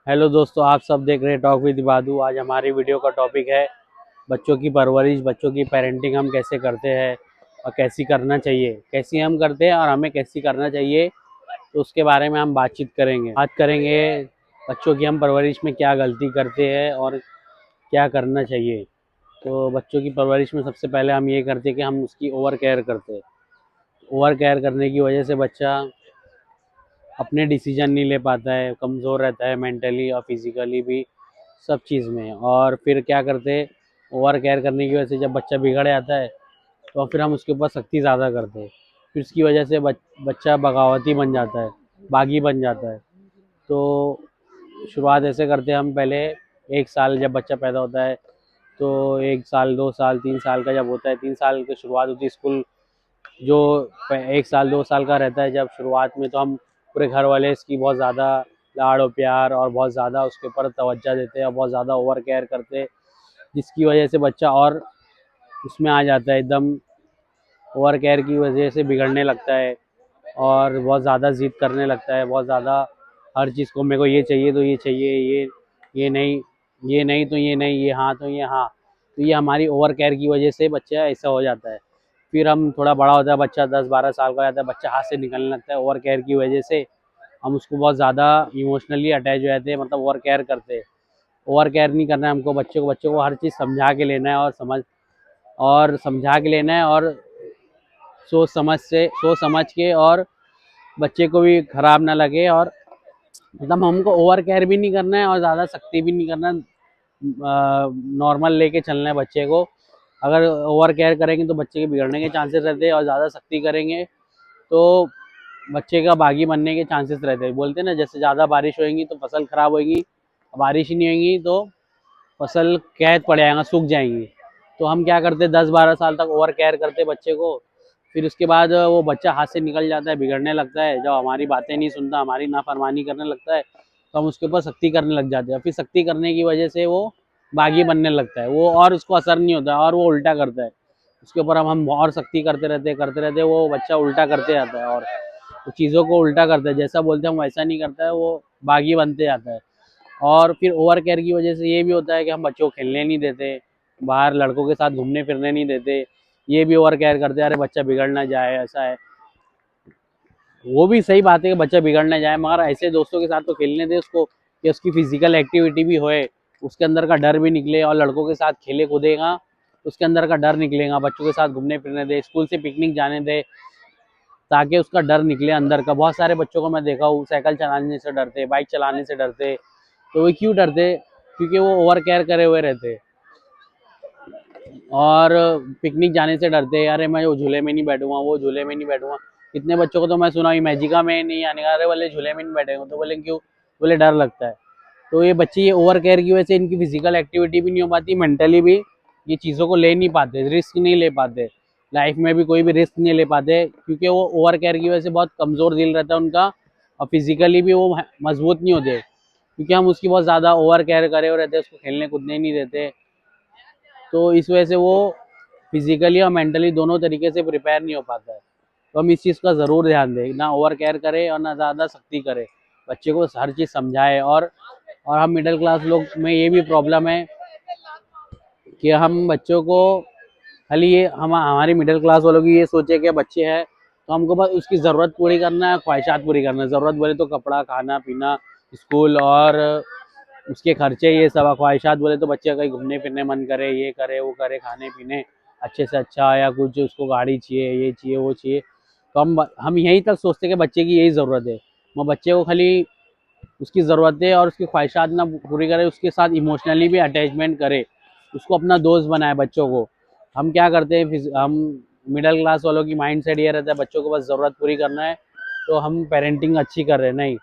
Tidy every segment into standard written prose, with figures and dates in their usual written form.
Hello दोस्तों, आप सब देख रहे हैं टॉक विद बादू। आज हमारी वीडियो का टॉपिक है बच्चों की परवरिश, बच्चों की पेरेंटिंग हम कैसे करते हैं और कैसी करना चाहिए, कैसी हम करते हैं और हमें कैसी करना चाहिए। तो उसके बारे में हम बातचीत करेंगे। बात करेंगे बच्चों की हम परवरिश में क्या गलती करते हैं और क्या करना चाहिए। तो बच्चों की परवरिश में सबसे पहले हम ये करते हैं कि हम उसकी ओवर केयर करते हैं। ओवर केयर करने की वजह से बच्चा अपने डिसीजन नहीं ले पाता है, कमज़ोर रहता है मेंटली और फिजिकली भी, सब चीज़ में। और फिर क्या करते, ओवर केयर करने की वजह से जब बच्चा बिगड़ जाता है तो फिर हम उसके ऊपर सख्ती ज़्यादा करते हैं। फिर उसकी वजह से बच्चा बगावती बन जाता है, बागी बन जाता है। तो शुरुआत ऐसे करते हैं हम पहले। 1 साल जब बच्चा पैदा होता है तो 1 साल, 2 साल, 3 साल का जब होता है, 3 साल की शुरुआत होती है स्कूल जो 1 साल 2 साल का रहता है जब शुरुआत में, तो हम पूरे घर वाले इसकी बहुत ज़्यादा लाड़ और प्यार और बहुत ज़्यादा उसके ऊपर तवज्जो देते हैं और बहुत ज़्यादा ओवर केयर करते हैं, जिसकी वजह से बच्चा और उसमें आ जाता है एकदम। ओवर केयर की वजह से बिगड़ने लगता है और बहुत ज़्यादा ज़िद करने लगता है, बहुत ज़्यादा हर चीज़ को मेरे को ये चाहिए तो ये चाहिए, ये नहीं, ये नहीं तो ये नहीं, ये हाँ तो ये हाँ। तो ये हमारी ओवर केयर की वजह से बच्चा ऐसा हो जाता है। फिर हम थोड़ा बड़ा होता है, बच्चा 10-12 साल का हो जाता है, बच्चा हाथ से निकलने लगता है। ओवर केयर की वजह से हम उसको बहुत ज़्यादा इमोशनली अटैच हो जाते हैं, मतलब ओवर केयर करते हैं। ओवर केयर नहीं करना है हमको, बच्चों को हर चीज़ समझा के लेना है और समझा के लेना है और सोच समझ के, और बच्चे को भी खराब ना लगे। और मतलब हमको ओवर केयर भी नहीं करना है और ज़्यादा सख्ती भी नहीं करना, नॉर्मल लेके चलना है बच्चे को। अगर ओवर केयर करेंगे तो बच्चे के बिगड़ने के चांसेस रहते हैं और ज़्यादा सख्ती करेंगे तो बच्चे का बागी बनने के चांसेस रहते हैं। बोलते हैं ना, जैसे ज़्यादा बारिश होएगी तो फसल खराब होएगी, बारिश ही नहीं होएगी तो फसल कैद पड़ जाएगा, सूख जाएंगी। तो हम क्या करते, 10-12 साल तक ओवर केयर करते बच्चे को। फिर उसके बाद वो बच्चा हाथ से निकल जाता है, बिगड़ने लगता है, जब हमारी बातें नहीं सुनता, हमारी नाफरमानी करने लगता है, तो हम उसके ऊपर सख्ती करने लग जाते हैं। फिर सख्ती करने की वजह से वो बागी बनने लगता है वो, और उसको असर नहीं होता है और वो उल्टा करता है। उसके ऊपर हम और सख्ती करते रहते वो बच्चा उल्टा करते जाता है और वो चीज़ों को उल्टा करता है, जैसा बोलते हैं हम वैसा नहीं करता है, वो बागी बनते जाता है। और फिर ओवर केयर की वजह से ये भी होता है कि हम बच्चों को खेलने नहीं देते, बाहर लड़कों के साथ घूमने फिरने नहीं देते, ये भी ओवर केयर करते हैं, अरे बच्चा बिगड़ ना जाए, ऐसा है। वो भी सही बात है कि बच्चा बिगड़ ना जाए, मगर ऐसे दोस्तों के साथ तो खेलने दे उसको कि उसकी फिजिकल एक्टिविटी भी होए, उसके अंदर का डर भी निकले, और लड़कों के साथ खेले कूदेगा तो उसके अंदर का डर निकलेगा। बच्चों के साथ घूमने फिरने दे, स्कूल से पिकनिक जाने दे, ताकि उसका डर निकले अंदर का। बहुत सारे बच्चों को मैं देखा हूँ, साइकिल चलाने से डरते, बाइक चलाने से डरते। तो वो क्यों डरते? क्योंकि वो ओवर केयर करे हुए रहते। और पिकनिक जाने से डरते हैं, अरे मैं वो झूले में नहीं बैठूंगा, वो झूले में नहीं बैठूंगा। कितने बच्चों को तो मैं सुना इमेजिका में नहीं आने का, अरे बोले झूले में नहीं बैठेंगे, तो बोले क्यों? बोले डर लगता है। तो ये बच्चे ये ओवर केयर की वजह से इनकी फिजिकल एक्टिविटी भी नहीं हो पाती, मेंटली भी ये चीज़ों को ले नहीं पाते, रिस्क नहीं ले पाते, लाइफ में भी कोई भी रिस्क नहीं ले पाते, क्योंकि वो ओवर केयर की वजह से बहुत कमज़ोर दिल रहता है उनका, और फिजिकली भी वो मजबूत नहीं होते, क्योंकि हम उसकी बहुत ज़्यादा ओवर केयर करे हुए रहते हैं, उसको खेलने कूदने नहीं देते। तो इस वजह से वो फिजिकली और मेंटली दोनों तरीके से प्रिपेयर नहीं हो पाता है। तो हम इस चीज़ का ज़रूर ध्यान दें, ना ओवर केयर करें और ना ज़्यादा सख्ती करें, बच्चे को हर चीज़ समझाए। और हम मिडिल क्लास लोग में ये भी प्रॉब्लम है कि हम बच्चों को खाली ये हमारी मिडिल क्लास वालों की ये सोचे कि बच्चे हैं तो हमको बस उसकी ज़रूरत पूरी करना है, ख्वाहिशात पूरी करना है। ज़रूरत बोले तो कपड़ा, खाना पीना, स्कूल और उसके खर्चे, ये सब। ख्वाहिशात बोले तो बच्चे कहीं घूमने फिरने मन करे, ये करे वो करे, खाने पीने अच्छे से अच्छा, या कुछ उसको गाड़ी चाहिए, ये चाहिए वो चाहिए। तो हम यहीं तक सोचते कि बच्चे की यही ज़रूरत है। मैं बच्चे को खाली उसकी ज़रूरतें और उसकी ख्वाहिशात ना पूरी करे, उसके साथ इमोशनली भी अटैचमेंट करे, उसको अपना दोस्त बनाए बच्चों को। हम क्या करते हैं, हम मिडिल क्लास वालों की माइंड सेट ये रहता है बच्चों को बस ज़रूरत पूरी करना है, तो हम पेरेंटिंग अच्छी कर रहे हैं। नहीं,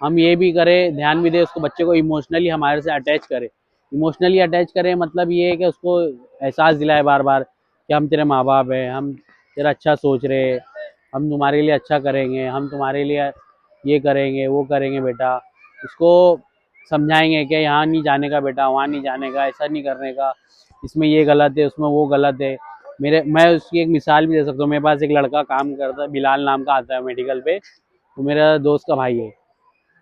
हम ये भी करें, ध्यान भी दें, उसको बच्चे को इमोशनली हमारे से अटैच करें। इमोशनली अटैच करें मतलब ये है कि उसको एहसास दिलाए बार बार कि हम तेरे माँ बाप हैं, हम तेरा अच्छा सोच रहे हैं, हम तुम्हारे लिए अच्छा करेंगे, हम तुम्हारे लिए ये करेंगे वो करेंगे बेटा। उसको समझाएंगे कि यहाँ नहीं जाने का बेटा, वहाँ नहीं जाने का, ऐसा नहीं करने का, इसमें ये गलत है, उसमें वो गलत है। मैं उसकी एक मिसाल भी दे सकता हूँ। मेरे पास एक लड़का काम करता है, बिलाल नाम का, आता है मेडिकल पे, वो मेरा दोस्त का भाई है।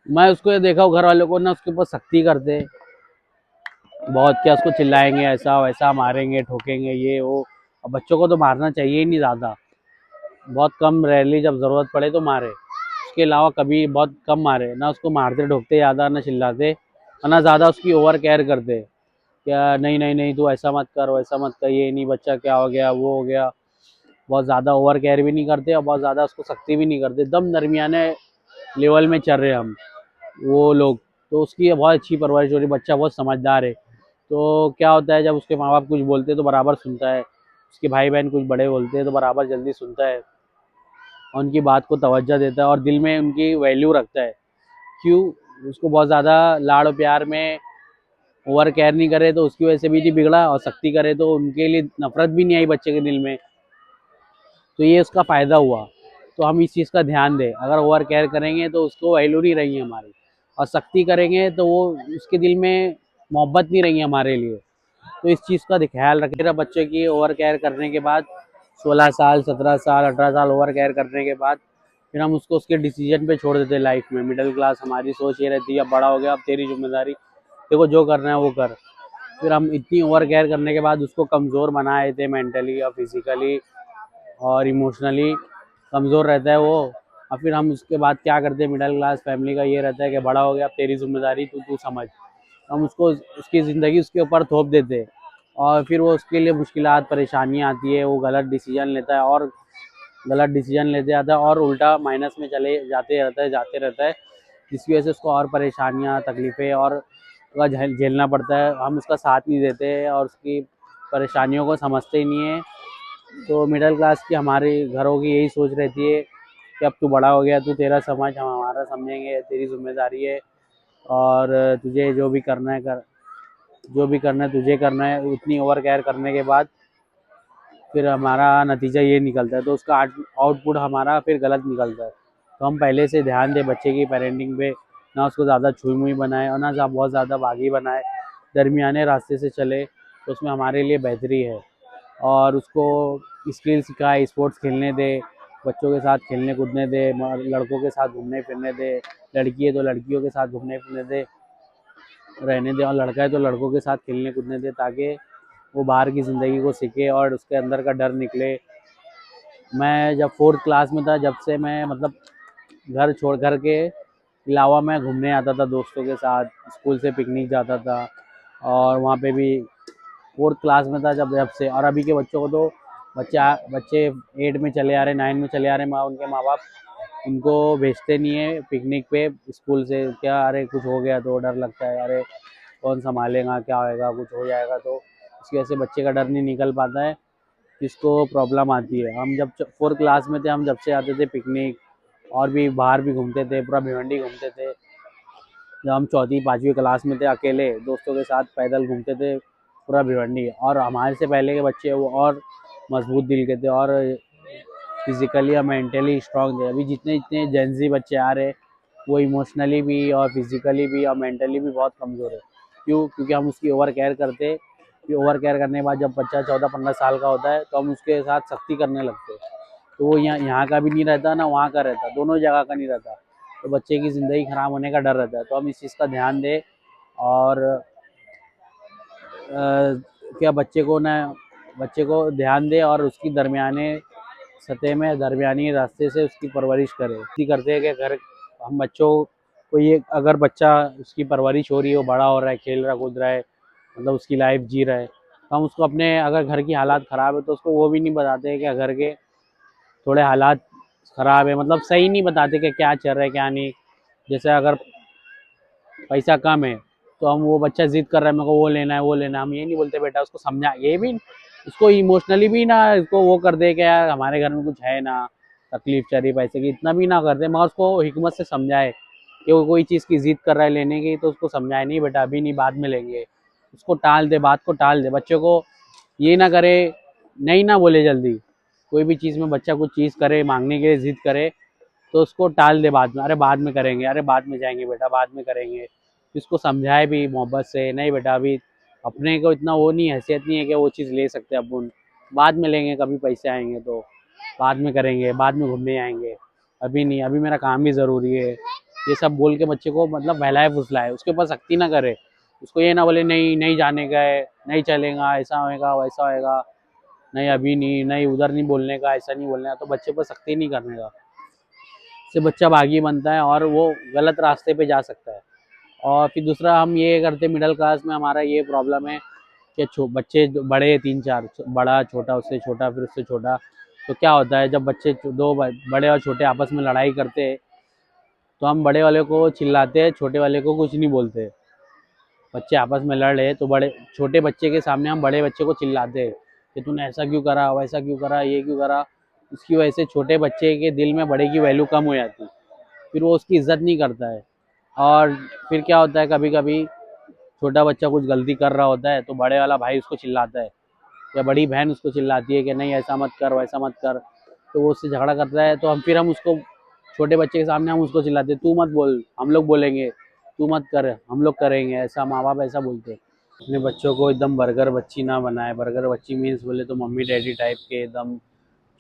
मैं उसको ये देखा हूँ, घर वालों को ना उसके ऊपर सख्ती करते बहुत, क्या उसको चिल्लाएंगे, ऐसा वैसा मारेंगे, ठोकेंगे, ये वो। अब बच्चों को तो मारना चाहिए ही नहीं ज़्यादा, बहुत कम, रेयरली जब ज़रूरत पड़े तो मारे, उसके अलावा कभी बहुत कम मारे ना। उसको मारते ठोकते ज़्यादा, ना चिल्लाते, और ना ज़्यादा उसकी ओवर केयर करते, क्या नहीं नहीं नहीं तू ऐसा मत कर, वैसा मत कर, ये नहीं बच्चा क्या हो गया, वो हो गया। बहुत ज़्यादा ओवर केयर भी नहीं करते और बहुत ज़्यादा उसको सख्ती भी नहीं करते, एकदम दरमियाने लेवल में चल रहे हैं हम वो लोग। तो उसकी बहुत अच्छी परवरिश हो रही, बच्चा बहुत समझदार है। तो क्या होता है, जब उसके माँ बाप कुछ बोलते हैं तो बराबर सुनता है, उसके भाई बहन कुछ बड़े बोलते हैं तो बराबर जल्दी सुनता है, और उनकी बात को तवज्जो देता है और दिल में उनकी वैल्यू रखता है। क्यों? उसको बहुत ज़्यादा लाड़ और प्यार में ओवर केयर नहीं करे तो उसकी वजह से भी नहीं बिगड़ा, और सख्ती करे तो उनके लिए नफरत भी नहीं आई बच्चे के दिल में। तो ये उसका फ़ायदा हुआ। तो हम इस चीज़ का ध्यान दें, अगर ओवर केयर करेंगे तो उसको वैल्यू नहीं रहेंगी हमारी, और सख्ती करेंगे तो वो उसके दिल में मोहब्बत नहीं रहेंगी हमारे लिए। तो इस चीज़ का ख्याल रखें। मेरा बच्चे की ओवर केयर करने के बाद 16 साल, 17 साल, 18 साल ओवर केयर करने के बाद फिर हम उसको उसके डिसीजन पे छोड़ देते हैं लाइफ में। मिडिल क्लास हमारी सोच ये रहती है, अब बड़ा हो गया, अब तेरी जिम्मेदारी, देखो जो करना है वो कर। फिर हम इतनी ओवर केयर करने के बाद उसको कमज़ोर बना देते, मेंटली और फिजिकली और इमोशनली कमज़ोर रहता है वो। और फिर हम उसके बाद क्या करते हैं, मिडिल क्लास फैमिली का ये रहता है कि बड़ा हो गया, अब तेरी जिम्मेदारी, तू तू समझ। हम उसको उसकी ज़िंदगी उसके ऊपर थोप देते हैं, और फिर वो उसके लिए मुश्किलात परेशानियाँ आती है, वो गलत डिसीजन लेता है, और गलत डिसीजन लेते जाता है और उल्टा माइनस में चले जाते रहता है, जिसकी वजह से उसको और परेशानियाँ, तकलीफ़ें और का झेलना पड़ता है। हम उसका साथ नहीं देते और उसकी परेशानियों को समझते ही नहीं है। तो मिडिल क्लास की हमारे घरों की यही सोच रहती है कि अब तू बड़ा हो गया, तू तेरा समझ, हम हमारा समझेंगे, तेरी जिम्मेदारी है, और तुझे जो भी करना है कर, जो भी करना है तुझे करना है। उतनी ओवर केयर करने के बाद फिर हमारा नतीजा ये निकलता है, तो उसका आउटपुट हमारा फिर गलत निकलता है। तो हम पहले से ध्यान दें बच्चे की पेरेंटिंग पे, ना उसको ज़्यादा छुई मुई बनाए और ना बहुत ज़्यादा बागी बनाए, दरमियाने रास्ते से चले, तो उसमें हमारे लिए बेहतरी है। और उसको स्किल सिखाए, स्पोर्ट्स खेलने दे, बच्चों के साथ खेलने कूदने दे, लड़कों के साथ घूमने फिरने दे, लड़की है तो लड़कियों के साथ घूमने फिरने दे, रहने दे, और लड़का है तो लड़कों के साथ खेलने कूदने दे, ताकि वो बाहर की ज़िंदगी को सीखे और उसके अंदर का डर निकले। मैं जब 4th क्लास में था, जब से मैं मतलब घर छोड़ कर के अलावा मैं घूमने आता था दोस्तों के साथ, स्कूल से पिकनिक जाता था, और वहाँ पे भी 4th क्लास में था जब जब से। और अभी के बच्चों को तो बच्चे 8 में चले आ रहे, 9 में चले आ रहे, उनके माँ बाप उनको भेजते नहीं है पिकनिक पे स्कूल से। क्या, अरे कुछ हो गया तो डर लगता है, अरे कौन संभालेगा, क्या होएगा, कुछ हो जाएगा, तो इसकी वजह से बच्चे का डर नहीं निकल पाता है, जिसको प्रॉब्लम आती है। हम जब 4th क्लास में थे, हम जब से आते थे पिकनिक, और भी बाहर भी घूमते थे, पूरा भिवंडी घूमते थे। जब हम 4th 5वीं क्लास में थे, अकेले दोस्तों के साथ पैदल घूमते थे पूरा भिवंडी। और हमारे से पहले के बच्चे वो और मजबूत दिल के थे, और फिजिकली और मेंटली स्ट्रांग थे। अभी जितने जितने जेंजी बच्चे आ रहे, वो इमोशनली भी और फिजिकली भी और मेंटली भी बहुत कमज़ोर है। क्यों? क्योंकि हम उसकी ओवर केयर करते। कि ओवर केयर करने के बाद जब बच्चा 14-15 साल का होता है, तो हम उसके साथ सख्ती करने लगते हैं, तो वो यहाँ का भी नहीं रहता, ना वहाँ का रहता, दोनों जगह का नहीं रहता। तो बच्चे की ज़िंदगी ख़राब होने का डर रहता है। तो हम इस चीज़ का ध्यान दें, और क्या बच्चे को ध्यान दें, और उसकी दरमियाने सतह में, दरमियानी रास्ते से उसकी परवरिश करें। इसी करते हैं कि घर हम बच्चों को ये, अगर बच्चा उसकी परवरिश हो रही है, वो बड़ा हो रहा है, खेल रहा कूद रहा है, मतलब उसकी लाइफ जी रहा है, तो हम उसको अपने, अगर घर की हालात ख़राब है तो उसको वो भी नहीं बताते कि घर के थोड़े हालात ख़राब है, मतलब सही नहीं बताते कि क्या चल रहा है क्या नहीं। जैसे अगर पैसा कम है तो हम, वो बच्चा जिद कर रहा है, मेरे को वो लेना है वो लेना है, हम ये नहीं बोलते बेटा उसको समझा, ये भी उसको इमोशनली भी ना इसको वो कर दे कि यार हमारे घर में कुछ है ना, तकलीफ चल रही पैसे की, इतना भी ना कर दे, मगर उसको हिकमत से समझाए कि वो कोई चीज़ की जिद कर रहा है लेने की, तो उसको समझाए, नहीं बेटा अभी नहीं, बाद में लेंगे। उसको टाल दे, बात को टाल दे, बच्चे को ये ना करे, नहीं ना बोले जल्दी। कोई भी चीज़ में बच्चा कुछ चीज़ करे, मांगने के लिए जिद करे, तो उसको टाल दे बाद में, अरे बाद में करेंगे, अरे बाद में जाएंगे बेटा, बाद में करेंगे। इसको समझाए भी मोहब्बत से, नहीं बेटा अभी अपने को इतना वो नहीं, हैसियत नहीं है कि वो चीज़ ले सकते अपन, बाद में लेंगे, कभी पैसे आएंगे तो बाद में करेंगे, बाद में घूमने आएंगे, अभी नहीं, अभी मेरा काम भी ज़रूरी है। ये सब बोल के बच्चे को मतलब बहलाए फुसलाए, उसके ऊपर सख्ती ना करे। उसको ये ना बोले नहीं नहीं जाने का है, नहीं चलेगा, ऐसा होएगा वैसा होएगा, नहीं अभी नहीं, नहीं उधर नहीं बोलने का, ऐसा नहीं बोलने का, तो बच्चे पर सख्ती नहीं करने का। इससे बच्चा बागी बनता है और वो गलत रास्ते पे जा सकता है। और फिर दूसरा हम ये करते, मिडिल क्लास में हमारा ये प्रॉब्लम है कि बच्चे बड़े 3-4, बड़ा छोटा उससे छोटा फिर उससे छोटा, तो क्या होता है जब बच्चे दो बड़े और छोटे आपस में लड़ाई करते हैं तो हम बड़े वाले को चिल्लाते हैं, छोटे वाले को कुछ नहीं बोलते। बच्चे आपस में लड़ रहे तो बड़े छोटे बच्चे के सामने हम बड़े बच्चे को चिल्लाते हैं कि तूने ऐसा क्यों करा, वैसा क्यों करा, ये क्यों करा। उसकी वजह से छोटे बच्चे के दिल में बड़े की वैल्यू कम हो जाती, फिर वो उसकी इज्जत नहीं करता है। और फिर क्या होता है, कभी कभी छोटा बच्चा कुछ गलती कर रहा होता है तो बड़े वाला भाई उसको चिल्लाता है या बड़ी बहन उसको चिल्लाती है कि नहीं ऐसा मत कर वैसा मत कर, तो वो उससे झगड़ा करता है। तो हम उसको छोटे बच्चे के सामने हम उसको चिल्लाते हैं, तू मत बोल, हम लोग बोलेंगे, तू मत कर, हम लोग करेंगे, ऐसा माँ बाप ऐसा बोलते हैं। अपने बच्चों को एकदम बर्गर बच्ची ना बनाए। बर्गर बच्ची मीन्स बोले तो मम्मी डैडी टाइप के, एकदम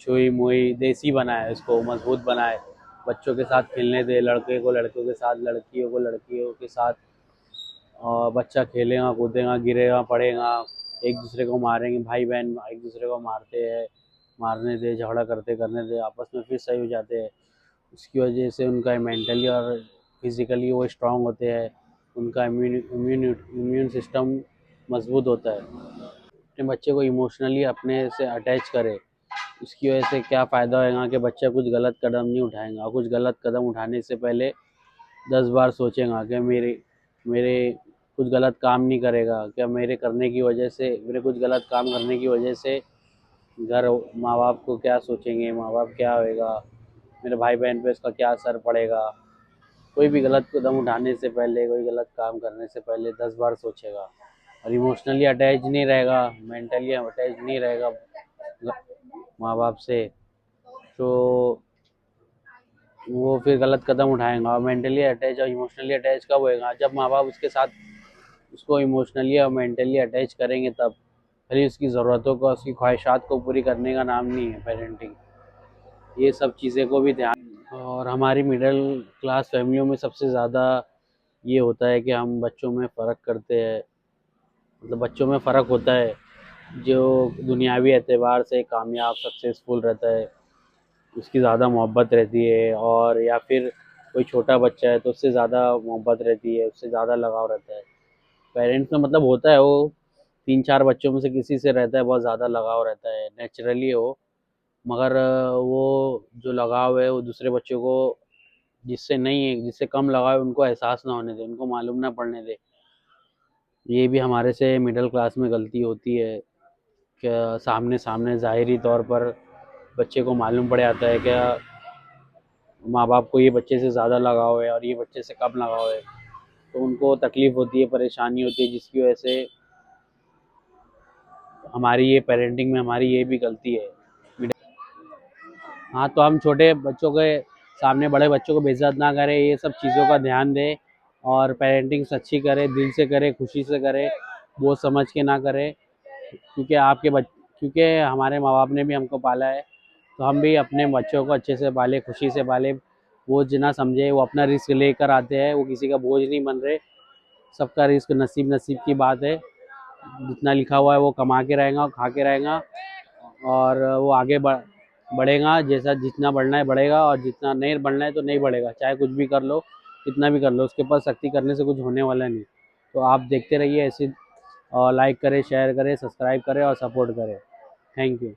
छुई मुई देसी बनाए, उसको मजबूत बनाए। बच्चों के साथ खेलने दे, लड़के को लड़कों के साथ, लड़कियों को लड़कियों के साथ। और बच्चा खेलेगा कूदेगा गिरेगा पड़ेगा, एक दूसरे को मारेंगे, भाई बहन एक दूसरे को मारते हैं, मारने दे, झगड़ा करते करने दे, आपस में फिर सही हो जाते हैं। उसकी वजह से उनका मेंटली और फिजिकली वो स्ट्रांग होते हैं, उनका इम्यून सिस्टम मजबूत होता है। अपने बच्चे को इमोशनली अपने से अटैच करे, उसकी वजह से क्या फ़ायदा होगा कि बच्चा कुछ गलत कदम नहीं उठाएगा। कुछ गलत कदम उठाने से पहले 10 बार सोचेगा कि मेरे मेरे कुछ गलत काम नहीं करेगा क्या, मेरे करने की वजह से, मेरे कुछ गलत काम करने की वजह से घर माँ बाप को क्या सोचेंगे, माँ बाप क्या होएगा, मेरे भाई बहन पे इसका क्या असर पड़ेगा। कोई भी गलत कदम उठाने से पहले, कोई गलत काम करने से पहले 10 बार सोचेगा। और इमोशनली अटैच नहीं रहेगा, मेंटली अटैच नहीं रहेगा माँ बाप से, तो वो फिर गलत कदम उठाएगा। और मेंटली अटैच और इमोशनली अटैच कब होएगा, जब माँ बाप उसके साथ उसको इमोशनली और मेंटली अटैच करेंगे तब। खाली उसकी ज़रूरतों को, उसकी ख्वाहिशात को पूरी करने का नाम नहीं है पेरेंटिंग। ये सब चीज़ें को भी ध्यान। और हमारी मिडिल क्लास फैमिलियों में सबसे ज़्यादा ये होता है कि हम बच्चों में फ़र्क करते हैं, मतलब बच्चों में फ़र्क होता है जो दुनियावी एतबार से कामयाब सक्सेसफुल रहता है, उसकी ज़्यादा मोहब्बत रहती है। और या फिर कोई छोटा बच्चा है तो उससे ज़्यादा मोहब्बत रहती है, उससे ज़्यादा लगाव रहता है। पेरेंट्स में मतलब होता है वो 3-4 बच्चों में से किसी से रहता है, बहुत ज़्यादा लगाव रहता है, नेचुरली है वो। मगर वो जो लगाव है वो दूसरे बच्चों को जिससे नहीं है, जिससे कम लगाव है, उनको एहसास ना होने दे, उनको मालूम ना पड़ने दे। ये भी हमारे से मिडिल क्लास में गलती होती है कि सामने सामने ज़ाहिरी तौर पर बच्चे को मालूम पड़ जाता है क्या माँ बाप को ये बच्चे से ज़्यादा लगाव है और ये बच्चे से कम लगाव है, तो उनको तकलीफ़ होती है, परेशानी होती है, जिसकी वजह से हमारी ये पेरेंटिंग में हमारी ये भी गलती है। हाँ, तो हम छोटे बच्चों के सामने बड़े बच्चों को बेइज्जत ना करें, ये सब चीज़ों का ध्यान दें और पेरेंटिंग अच्छी करें, दिल से करें, खुशी से करें, वो समझ के ना करें। क्योंकि क्योंकि हमारे माँ बाप ने भी हमको पाला है, तो हम भी अपने बच्चों को अच्छे से पालें, खुशी से पालें। वो जितना समझे, वो अपना रिस्क लेकर आते हैं, वो किसी का बोझ नहीं बन रहे। सबका रिस्क नसीब नसीब की बात है, जितना लिखा हुआ है वो कमा के रहेगा और खा के रहेगा। और वो आगे बढ़ेगा, जैसा जितना बढ़ना है बढ़ेगा और जितना नहीं बढ़ना है तो नहीं बढ़ेगा, चाहे कुछ भी कर लो, कितना भी कर लो, उसके ऊपर सख्ती करने से कुछ होने वाला नहीं। तो आप देखते रहिए ऐसे, और लाइक करें, शेयर करें, सब्सक्राइब करें और सपोर्ट करें। Thank you.